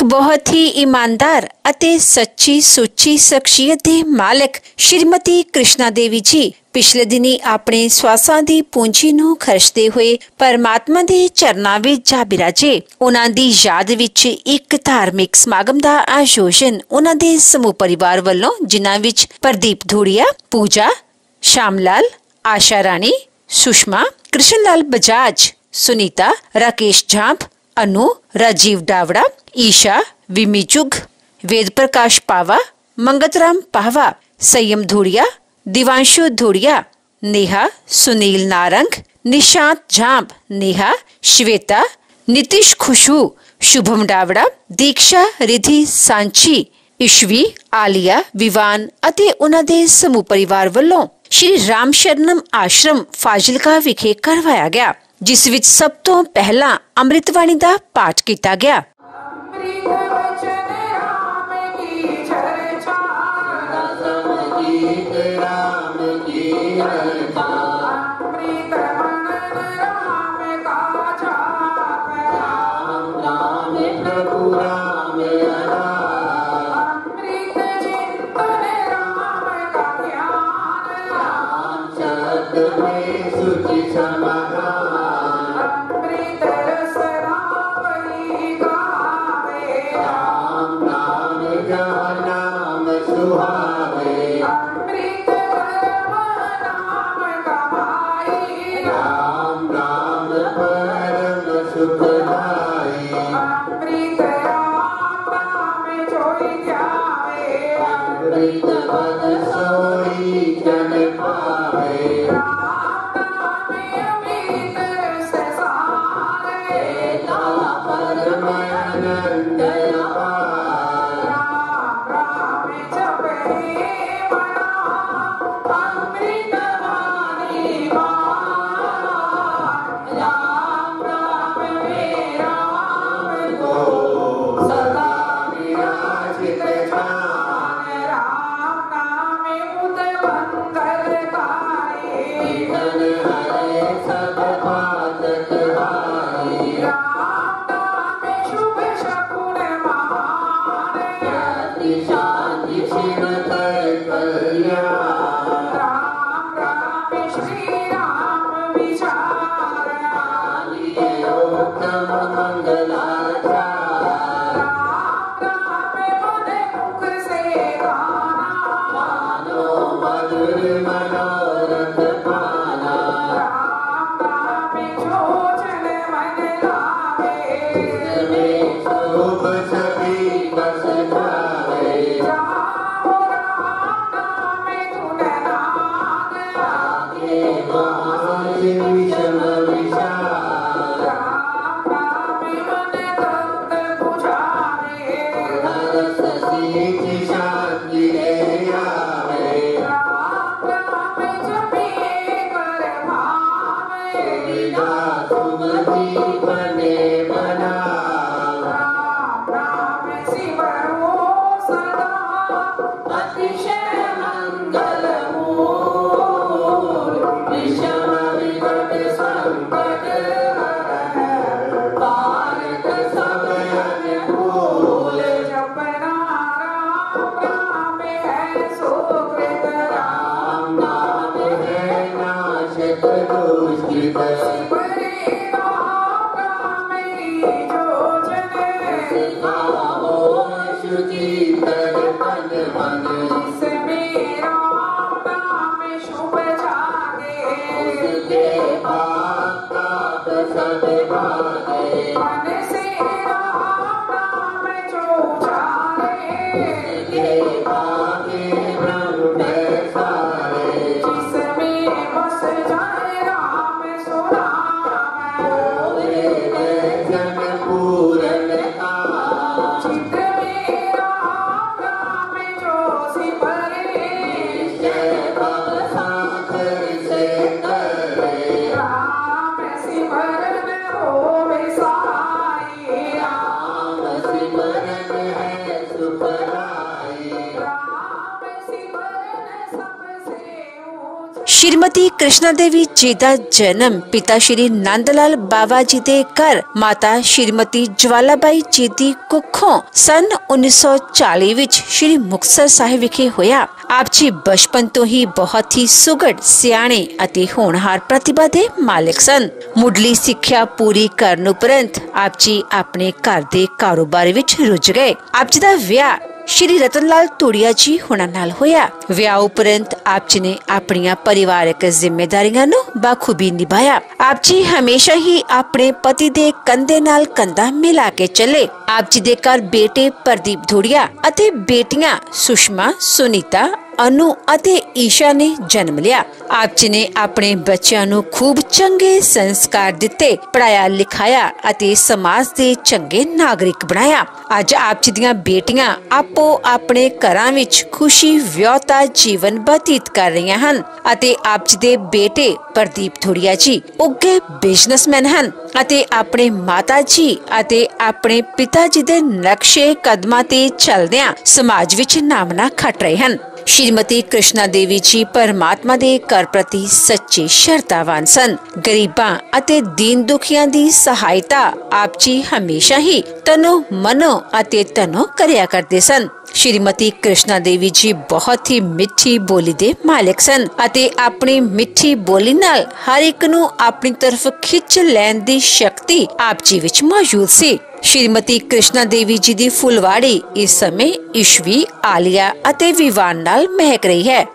बहुत ही ईमानदार ਅਤੇ सच्ची सुची शख्सियत ਦੇ मालिक श्रीमती कृष्णा देवी जी पिछले दिनी अपने स्वासां दी पूंजी नूं खर्चदे हुए परमात्मा दे चरनां विच जा बिराजे। उन्हां दी याद विच एक धार्मिक समागम दा आयोजन उन्हां दे समूह परिवार वल्लों जिन्हां विच प्रदीप धूड़िया, पूजा, श्यामलाल, आशा रानी, सुषमा, कृष्णलाल बजाज, सुनीता, राकेश झांप, अनु, राजीव डावड़ा, ईशा, विमी चुग, वेद प्रकाश पावा, मंगतराम पावा, संयम धूड़िया, दिवांशु धूड़िया, नेहा, सुनील नारंग, निशांत झांप, नेहा, श्वेता, नितिश खुशू, शुभम डावड़ा, दीक्षा रिधि सांची, ईश्वी, आलिया, विवान ਅਤੇ ਉਹਨਾਂ ਦੇ ਸਮੂਹ ਪਰਿਵਾਰ ਵੱਲੋਂ श्री राम शरणम आश्रम फाजिलका विखे करवाया गया, जिस विच सब तो पहला अमृतवाणी का पाठ किया गया। श्रीमती कृष्णा देवी जी का जन्म पिता श्री नंद लाल बाबा जी के घर माता श्रीमती ज्वालाबाई जी की कुखों सन 1940 विच श्री मुक्तसर साहिब विखे होया। आप जी बचपन तो ही बहुत ही सुगढ़ सियाणे अति होनहार प्रतिभा दे मालिक सन। मुढ़ली सिक्ख्या पूरी करन उपरंत आप जी अपने घर दे कारोबार विच रुझ गए। आप जी दा विआह श्री रतन लाल तोड़िया जी होना नाल होया। विआह उपरंत आप जी ने अपनिया परिवारक जिम्मेदारियां नु बाखूबी निभाया। आप जी हमेशा ही अपने पति दे कंधे नाल कंधा मिला के चले। आप जी दे घर बेटे प्रदीप धोड़िया अते बेटियां सुषमा, सुनीता, अनु अते ईशा ने जन्म लिया। आप जी ने अपने बच्चों नु खूब चंगे संस्कार दिते, पढ़ाया लिखाया अते समाज दे चंगे नागरिक बनाया। अज आप जी दियां बेटियां आपो अपने घरां विच खुशी व्योता जीवन बतीत कर रही हन अते आप जी दे बेटे प्रदीप धोड़िया जी उगे बिजनेसमैन हन अते अपने माता जी अते अपने पिता जी दे नक्शे कदमां ते चलदियां समाज विच नामना खट रहे हन। श्रीमती कृष्णा देवी जी परमात्मा दे कर प्रति सच्चे श्रद्धावान सन। गरीबां अते दीन दुखियां दी सहायता आप जी हमेशा ही तनो मनो अते तनो करया करते सन। श्रीमती कृष्णा देवी जी बहुत ही मिठी बोली दे मालिक सन अते अपनी मिठी बोली नाल हर एक नू अपनी तरफ खिंच लैन दी शक्ति आप जी विच मौजूद सी। श्रीमती कृष्णा देवी जी दी फुलवाड़ी इस समय ईश्वी आलिया अते विवान नाल महक रही है।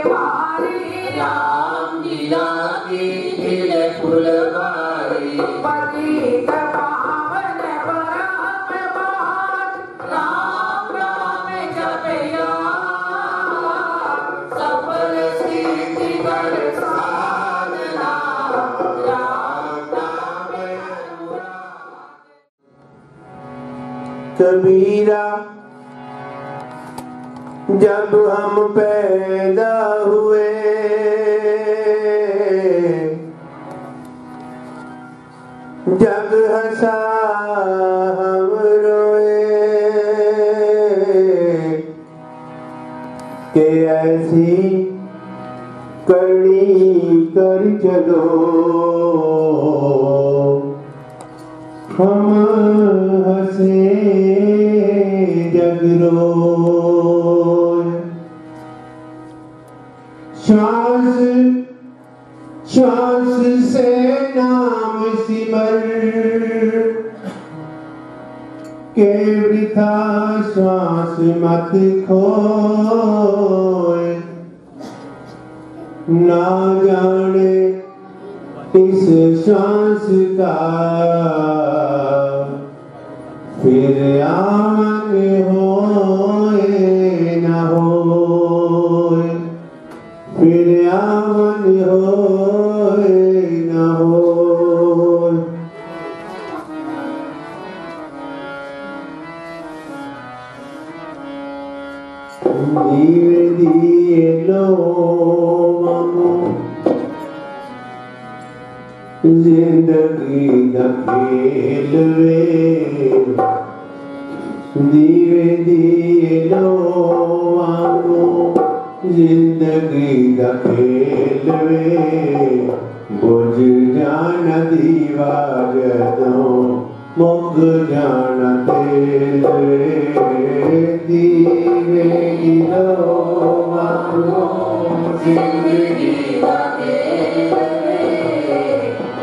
मारी राम लीला की खिले फुलवारी पतित पावन परम पाठ राम राम जपया सफल सिद्धि कर साधना राम नाम अनुराग। कबीरा जब हम पैदा हुए जग हंसा हम रोए कि ऐसी करनी कर चलो हम हंसे जग रोए। श्वास श्वास से नाम सिमर के वृथा श्वास मत खोए ना जाने इस श्वास का फिर आमन होए न होए फिर आमन होए न होए। दीवे दिए लो मामू जिंदगी दा खेल वे दीवे दिए लो मामू जिंदगी दा खेल वे बुझ जाना दीवा जदों मुक जाना तेल वे दीवे लो मामू जिंदगी दा खेल वे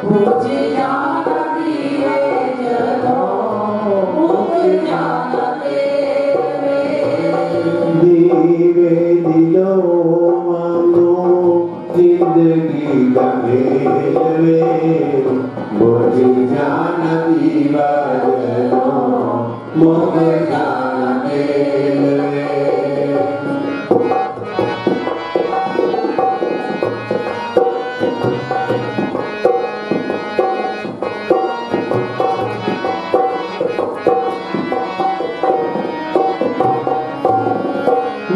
बुझ जाना दीवे जदों मुक जाना तेल वे दीवे दिलो मांगो जिंदगी दा खेल वे बुझ जाना दीवा जदों मुक जाना तेल वे।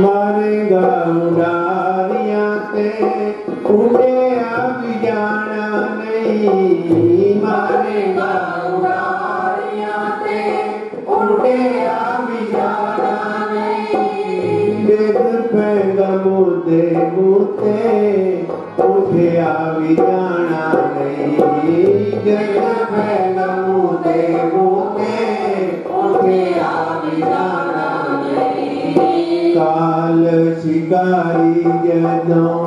मारेगा उड़ारियां ते उड़े अब जाना नहीं मारेगा उड़ारियां ते उड़े अब जाना नहीं देख पैगा मुद्दे मुद्दे उठे अब जाना नहीं देख पैगा मुद्दे मुद्दे उठे अब जाना काल शिकारी जदों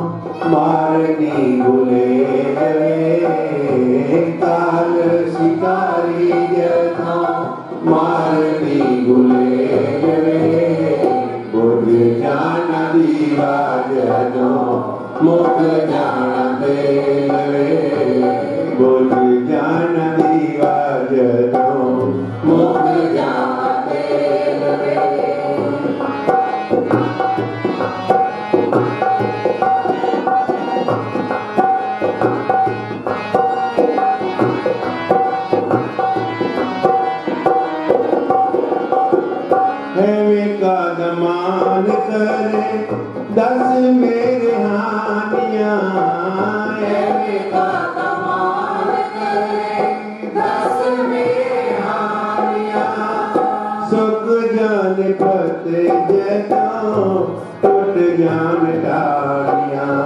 मारनी भूले काल शिकारी जदों मारनी भूले बुझ जाना दीवा जदों मुक जाना तेल बुझ जाना दीवा जदों मुक जाना तेल का दमान करे दस मेरे हानियां का दमान करे दस मेरे हानियां सुख जान पते जदों टूट जान डालियां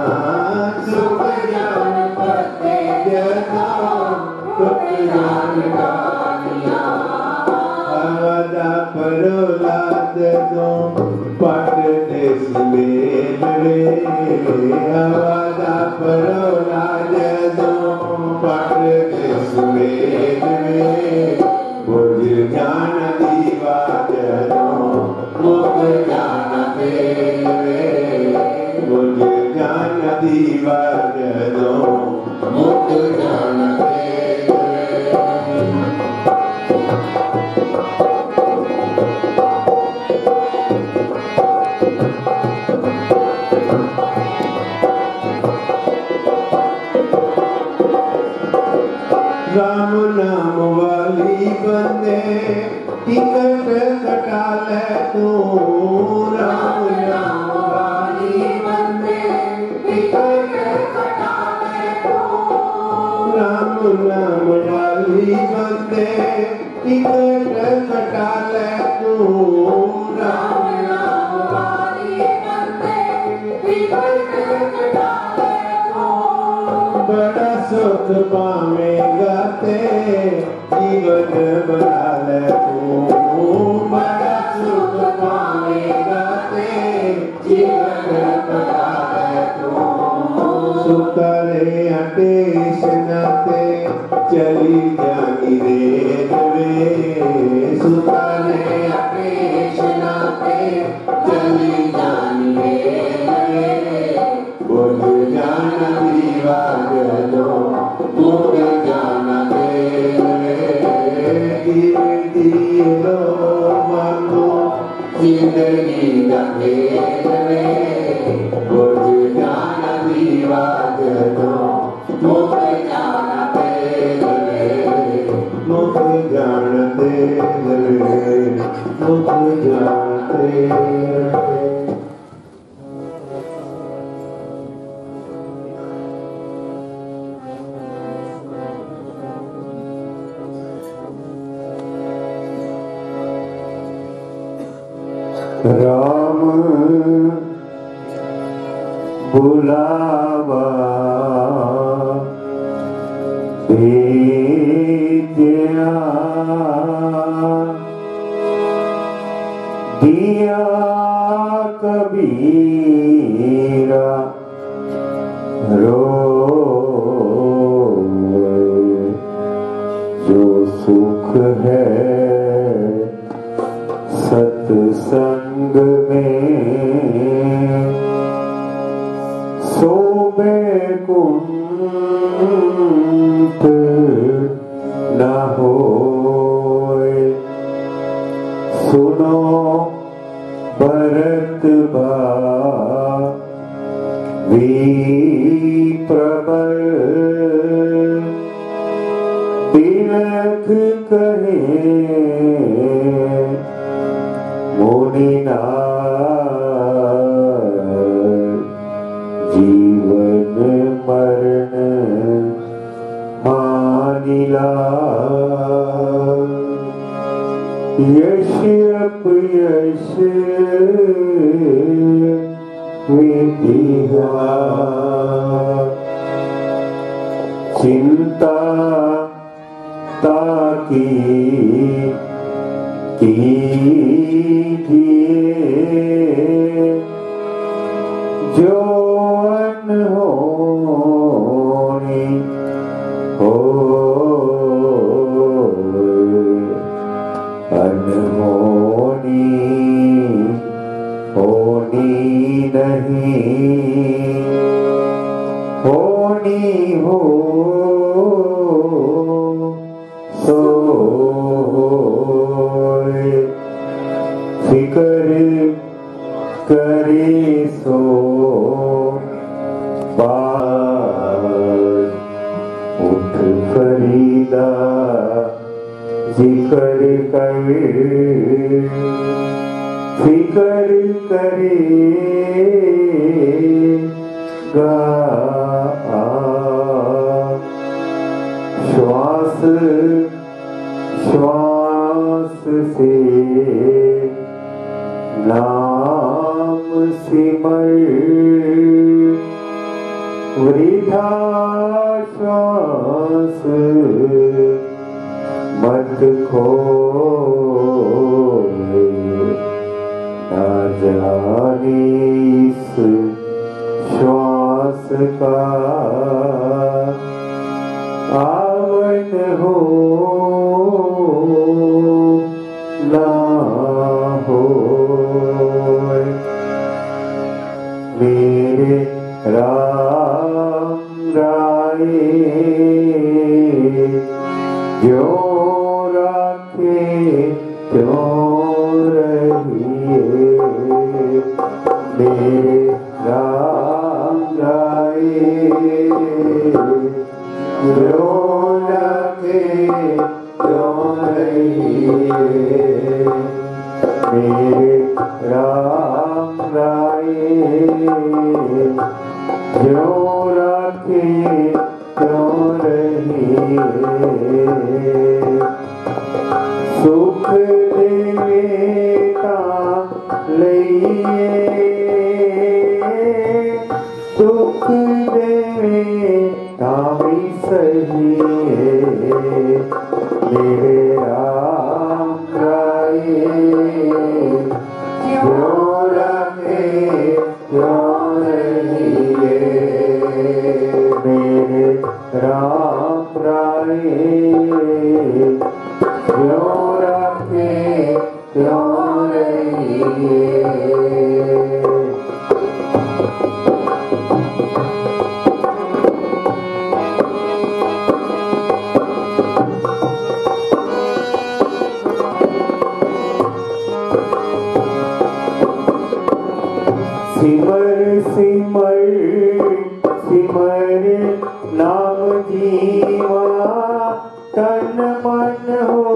सुख जान पते जदों टूट जान डालियां हवादा परोला जदों पट देस मेल वे हवादा परोला जदों पट देस मेल वे बुझ जाना दीवा जदों मुक जाना तेल वे बुझ दीवा जदों मुक्त जान राम नाम वाली बंदे टिकट कटा ले तू राम नाम वाली बंदे टिकट कटा ले तू राम नाम वाली बंदे टिकट कटा ले तू राम नाम वाली बंदे टिकट कटा ले तू बड़ा सुख पावेगा जीवन बना ले तू बड़ा सुख पावेगा जीवन बना ले तू सुतले अटेश नाते चली जानी रेत वे सुतले अटेश नाते चली जानी रेत वे बुझ जाना दीवा जदों मुक्त जाना दिलो मानो जिंदगी का खेल में बुझ जाना दीवा जदों मुक्त जाना तेल में मुक्त जाना तेल में मुक्त जाना तेल में राम बुलावा भेजा दिया कबीरा रोए जो सुख है सत्संग में सो बैकुंठ न होए सुनो भरत प्रबल तिलक कहे जीवन मरण मानिला यश अपयश विधिहा चिंता ताकी जो अनहोनी हो अनहोनी होनी नहीं होनी हो सो फिकर करे सो उठ फरीदा जिक्र करे फिकर करेगा श्वास श्वास से नाम सिमर वृथा श्वास मत खो ना जाने इस श्वास का आवन हो ना हो मेरे राम राये जो राखे त्यों रहिए मेरे राम राये जो राखे त्यों रहिए मेरे राम राये जो राखे त्यों रहिए सुख देवे ता लइए दुख देवे ता भी सहिए मेरे राम राये जो राखे त्यों रहिए मेरे राम राये जो राखे त्यों रहिए सिमर सिमर सिमर नाम जीवा तन मन हो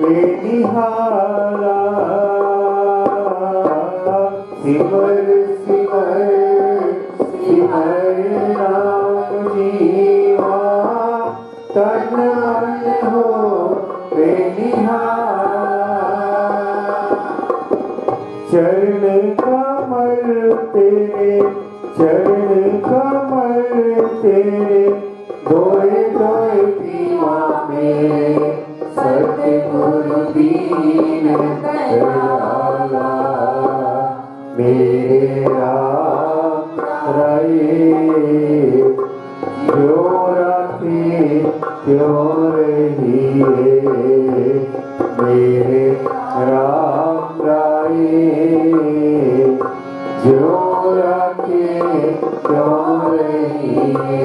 वे निहारा सिमर सिमर सिमर नाम जीवा तन मन हो वे निहारा चरण कमल तेरे चरण कमल तेरे दोए दोए पीवा मेरे सतगुरु दीन दयाला मेरे राम राये जो राखे त्यों रहिए मेरे राम राये जो राखे त्यों रहिए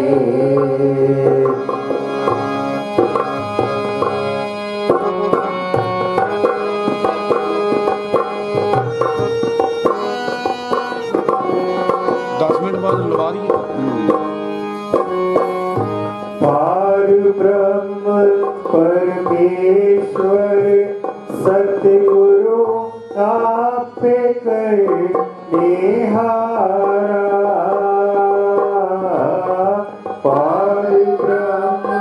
पार ब्रह्म परमेश्वर सतगुरु आपे कर निहारा पार ब्रह्म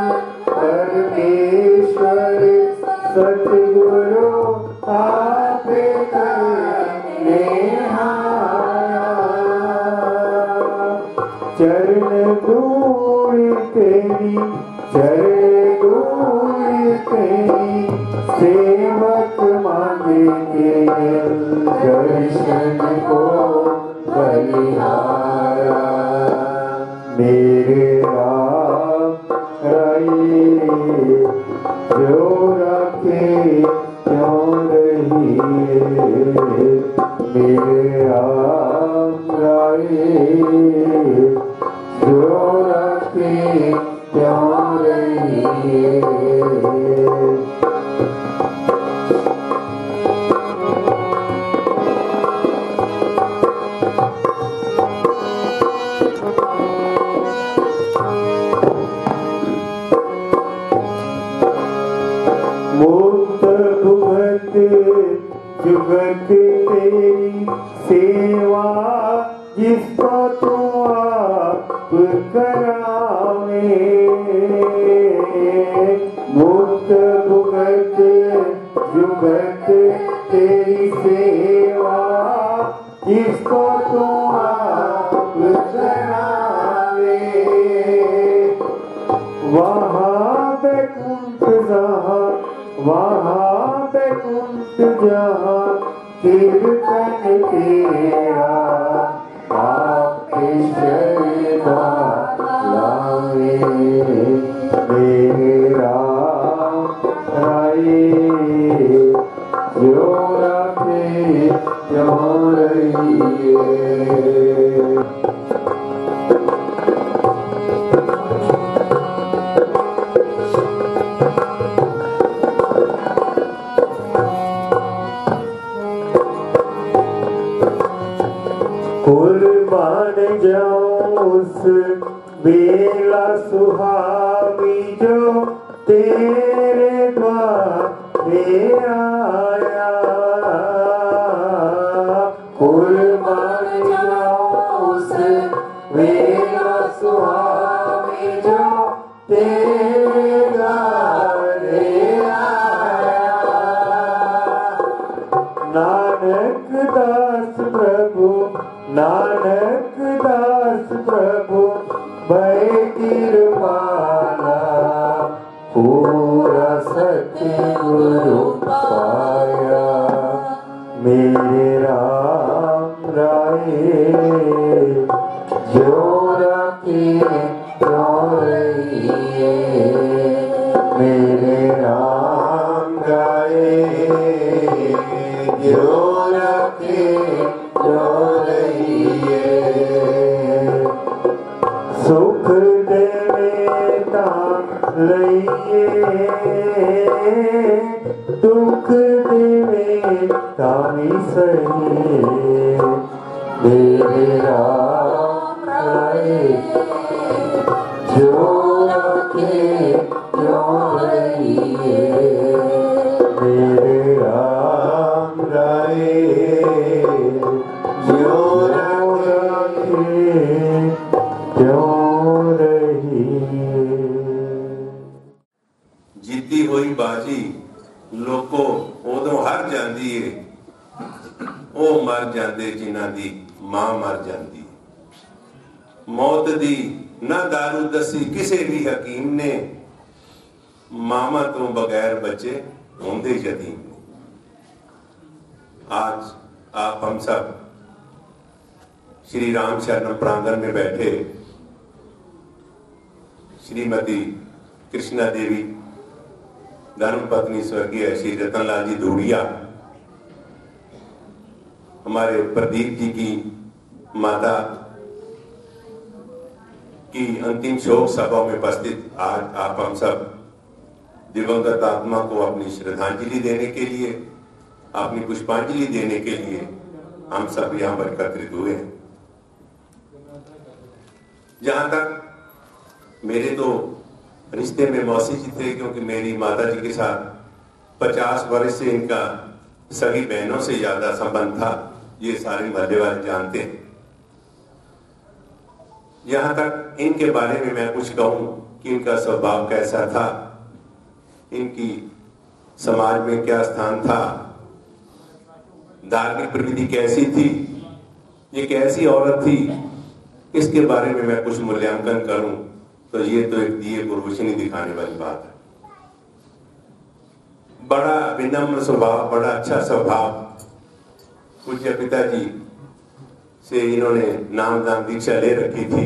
परमेश्वर सतगुरु आपे कर निहारा चरण धूल तेरी चरण धूल तेरी सेवक मांगे तेरे दर्शन को बलिहारा मेरे राम राये जो राखे त्यों रहिए मेरे राम राये जो राखे त्यों रहिए मुक्त भुगत जुगत तेरी सेवा जिसको तू आप करावे मुक्त भुगत जुगत तेरी सेवा जिसको तू आप करावे वहाँ बैकुंठ जहाँ वहाँ बैकुंठ जहाँ कीर्तन तेरा आपके शरणा लावे मेरे राम राये जो राखे त्यों रहिए बेला सुहावी जो तेरे द्वारे आया, कुर्बान जाऊं उस बेला सुहावी जो तेरे द्वारे आया। नानक दास प्रभु, नानक दास प्रभु भय कृपाला, पूरा सत्य गुरु पाया। मेरे राम राये जो रखे जो रहिए, मेरे राम राये जो रखे जो रहिए। सुख देवे ताम लइए, दुख देवे तामी सहिए। मेरे राम राये जो रखे जो रहिए, मेरे राम राये जो रखे जो रहिए। जीती हुई बाजी लोको उदों हार जाती है, वो मर जाते जिन्हां दी मां मर जाती। मौत दी ना दारू दसी किसी भी हकीम ने, मामा तो बगैर बच्चे होंदे यतीम। आज आप हम सब श्री राम शरणम प्रांगण में बैठे श्रीमती कृष्णा देवी धर्म पत्नी स्वर्गीय श्री रतनलाल जी धूड़िया, हमारे प्रदीप जी की माता की अंतिम शोक सभा में उपस्थित आज आप हम सब दिवंगत आत्मा को अपनी श्रद्धांजलि देने के लिए, अपनी पुष्पांजलि देने के लिए हम सब यहाँ पर एकत्रित हुए हैं। जहां तक मेरे तो रिश्ते में मौसी जी थे, क्योंकि मेरी माता जी के साथ 50 वर्ष से इनका सभी बहनों से ज्यादा संबंध था, ये सारे महल्ले वाले जानते हैं। यहाँ तक इनके बारे में मैं कुछ कहूं कि इनका स्वभाव कैसा था, इनकी समाज में क्या स्थान था, धार्मिक प्रवृत्ति कैसी थी, ये कैसी औरत थी, इसके बारे में मैं कुछ मूल्यांकन करूं तो ये तो एक दिए को रोशनी दिखाने वाली बात है। बड़ा विनम्र स्वभाव, बड़ा अच्छा स्वभाव। पूज्य पिताजी से इन्होंने नामदान दीक्षा ले रखी थी।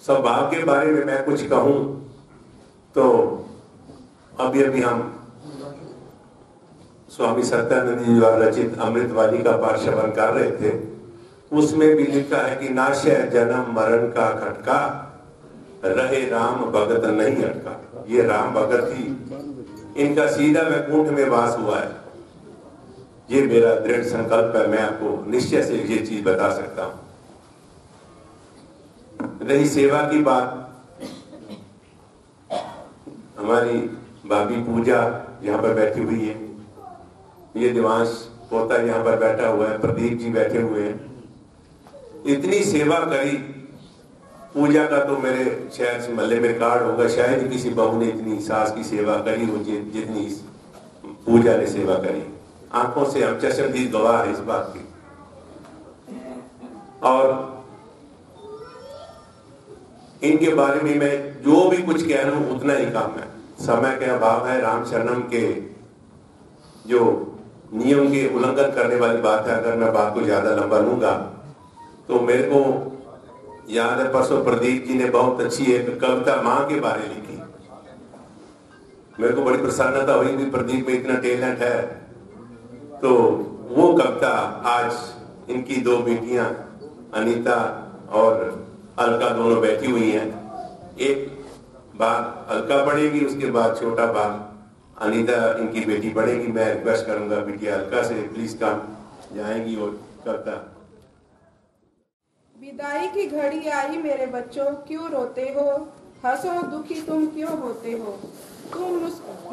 स्वभाव के बारे में मैं कुछ कहूं तो अभी अभी हम स्वामी सत्यानंद जी द्वारा रचित अमृतवाणी का पाठ श्रवण कर रहे थे। उसमें भी लिखा है कि नाशय जन्म मरण का खटका, रहे राम भगत नहीं अटका। ये राम भगत ही इनका सीधा वैकुंठ में वास हुआ है, ये मेरा दृढ़ संकल्प है। मैं आपको निश्चय से ये चीज बता सकता हूं। रही सेवा की बात, हमारी भाभी पूजा यहाँ पर बैठी हुई है, ये दिवांश पोता यहाँ पर बैठा हुआ है, प्रदीप जी बैठे हुए हैं। इतनी सेवा करी पूजा का तो मेरे शहर से महल्ले में रिकॉर्ड होगा, शायद किसी बहू ने इतनी सास की सेवा करी हो जितनी पूजा ने सेवा करी। आंखों से हम चश्मदीद गवाह है इस बात की। और इनके बारे में मैं जो भी कुछ कह रहा हूं उतना ही कम है, समय के अभाव है। राम शरणम के जो नियम के उल्लंघन करने वाली बात है, अगर मैं बात को ज्यादा लंबा लूंगा तो मेरे को याद है परसों प्रदीप जी ने बहुत अच्छी एक कविता मां के बारे में लिखी। मेरे को बड़ी प्रसन्नता हुई कि प्रदीप में इतना टैलेंट है। तो वो कविता आज इनकी दो बेटियां अनीता और अलका दोनों बैठी हुई हैं। एक बार अलका पढ़ेगी, उसके बाद छोटा बार अनीता इनकी बेटी पढ़ेगी। मैं रिक्वेस्ट करूंगा बिटिया अलका से प्लीज कम जाएंगी और कविता। विदाई की घड़ी आई मेरे बच्चों, क्यों रोते हो? हंसो दुखी तुम क्यों होते हो?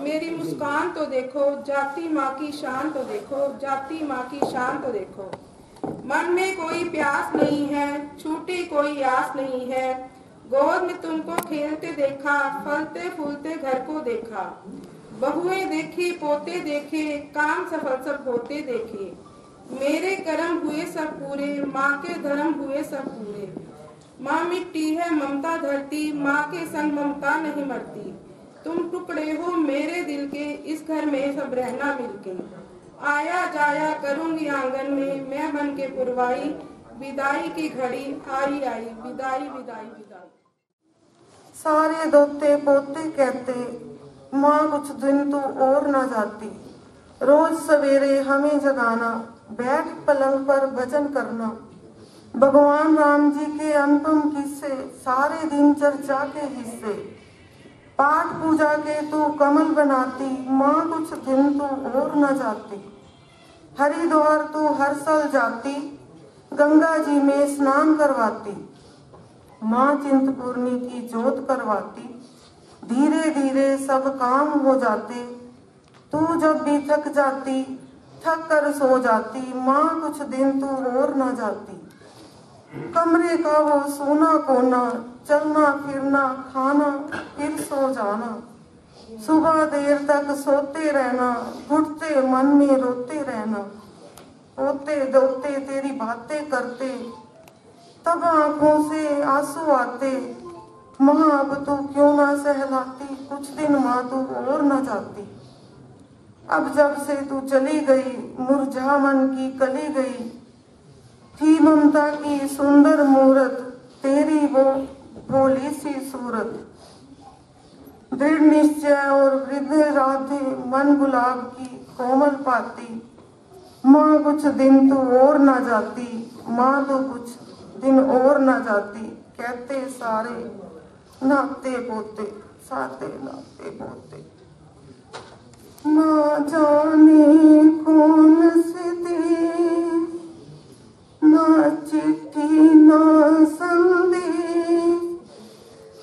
मेरी मुस्कान तो देखो, जाती माँ की शान तो देखो, जाती माँ की शान तो देखो। मन में कोई प्यास नहीं है, छूटी कोई आस नहीं है। गोद में तुमको खेलते देखा, फलते फूलते घर को देखा। बहुएं देखी, पोते देखे, काम सफल सब होते देखे। मेरे कर्म हुए सब पूरे, माँ के धर्म हुए सब पूरे। माँ मिट्टी है ममता धरती, माँ के संग ममता नहीं मरती। तुम टुकड़े हो मेरे दिल के, इस घर में सब रहना मिलके। आया जाया करूंगी आंगन में, मैं बन के पुरवाई। विदाई की घड़ी आई आई, विदाई विदाई विदाई। सारे दोते पोते कहते, माँ कुछ दिन तू और न जाती। रोज सवेरे हमें जगाना, बैठ पलंग पर भजन करना। भगवान राम जी के अनुपम किस्से, सारे दिन चर्चा के हिस्से। पाठ पूजा के तू कमल बनाती, माँ कुछ दिन तू और न जाती। हरिद्वार तू हर साल जाती, गंगा जी में स्नान करवाती। माँ चिंतपूर्णी की जोत करवाती, धीरे धीरे सब काम हो जाते। तू जब भी थक जाती, थक कर सो जाती, माँ कुछ दिन तू और न जाती। कमरे का वो सोना कोना, चलना फिरना खाना फिर सो जाना। सुबह देर तक सोते रहना, घुटते मन में रोते रहना। पोते दोते तेरी बातें करते, तब आंखों से आंसू आते। माँ अब तू क्यों ना सहलाती, कुछ दिन माँ तू और न जाती। अब जब से तू चली गई, मुरझा मन की कली गई। थी ममता की सुंदर मूरत, तेरी वो भोली सी सूरत। दृढ़ निश्चय और वृद्ध राधे, मन गुलाब की कोमल पाती। माँ कुछ दिन तू और न जाती, माँ तू कुछ दिन और न जाती। कहते सारे नाते पोते, साते नाते पोते। ना जाने कौन से देश, ना चिट्ठी ना संदेश।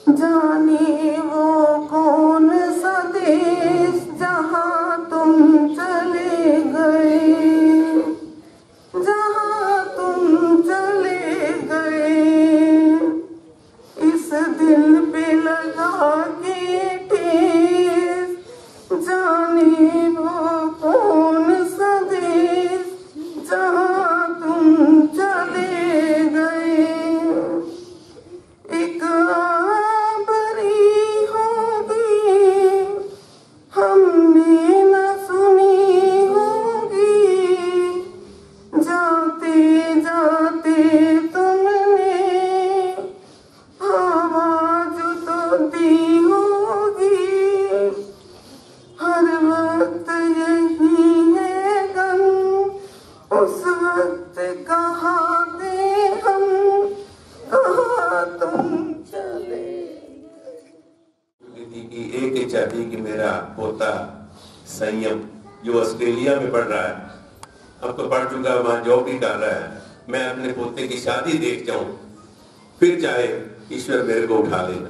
जाने वो कौन सा देश, जहाँ तुम चले गए, जहाँ तुम चले गए। इस दिल पे लगा के ठेस, जाने वो कौन सा देश, जहाँ तुम चले गए। एक बरी होगी, हमने न सुनी होगी। जाते जाते तुमने आवाज तो दी होगी। हर वक्त यही है गम, उस वक्त कहाँ थे हम, कहाँ तुम चले। की एक इच्छा थी कि मेरा पोता संयम, जो ऑस्ट्रेलिया में पढ़ रहा है, अब तो पढ़ चुका है, वहां जॉब भी कर रहा है, मैं अपने पोते की शादी देख जाऊं, फिर चाहे ईश्वर मेरे को उठा लेना।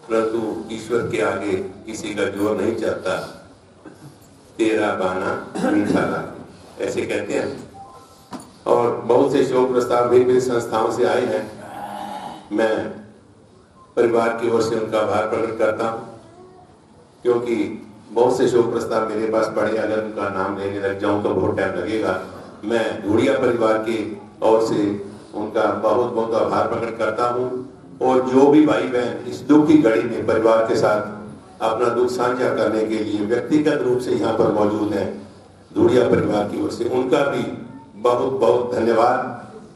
परंतु ईश्वर के आगे किसी का जोर नहीं चलता। तेरा बाना मीठा लागे, ऐसे कहते हैं। और बहुत से शोक प्रस्ताव भी संस्थाओं से आए हैं। मैं परिवार की ओर से उनका आभार प्रकट करता हूं, क्योंकि बहुत से शोक प्रस्ताव मेरे पास पड़े, अगर उनका नाम लेने लग जाऊं तो बहुत टाइम लगेगा। मैं धूड़िया परिवार की ओर से उनका बहुत बहुत आभार प्रकट करता हूं। और जो भी भाई बहन इस दुख की घड़ी में परिवार के साथ अपना दुख साझा करने के लिए व्यक्तिगत रूप से यहाँ पर मौजूद हैं, धूड़िया परिवार की ओर से उनका भी बहुत बहुत धन्यवाद।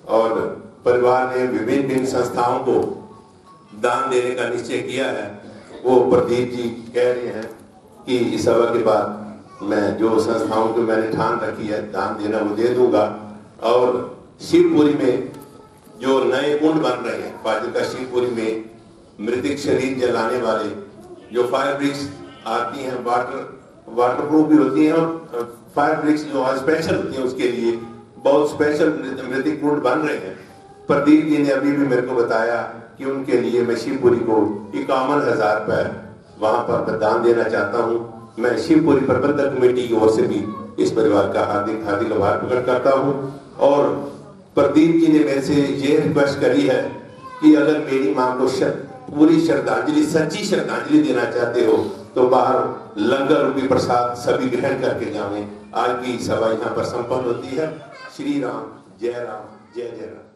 और परिवार ने विभिन्न संस्थाओं को दान देने का निश्चय किया है। वो प्रदीप जी कह रहे हैं कि इस सभा के बाद मैं जो संस्थाओं को मैंने ठान रखी है दान देना वो दे दूंगा। और शिवपुरी में जो नए कुंड बन रहे हैं, फाजिल्का शिवपुरी में मृतिक शरीर जलाने वाले जो फायर ब्रिक्स आती हैं, वाटर प्रूफ भी होती हैं, और फायर ब्रिक्स जो स्पेशल होती हैं उसके लिए बहुत स्पेशल मृतिक कुंड बन रहे हैं। प्रदीप जी ने अभी भी मेरे को बताया कि उनके लिए मैं शिवपुरी को 51,000 रुपए वहां पर दान देना चाहता हूं। मैं शिवपुरी प्रबंधक कमेटी की ओर से भी इस परिवार का हार्दिक हार्दिक आभार प्रकट करता हूं। और प्रदीप जी ने मेरे से ये रिक्वेस्ट करी है कि अगर मेरी मां को पूरी श्रद्धांजलि, सच्ची श्रद्धांजलि देना चाहते हो तो बाहर लंगर रूपी प्रसाद सभी ग्रहण करके जावें। आज की सभा यहाँ पर संपन्न होती है। श्री राम, जय राम, जय जय राम।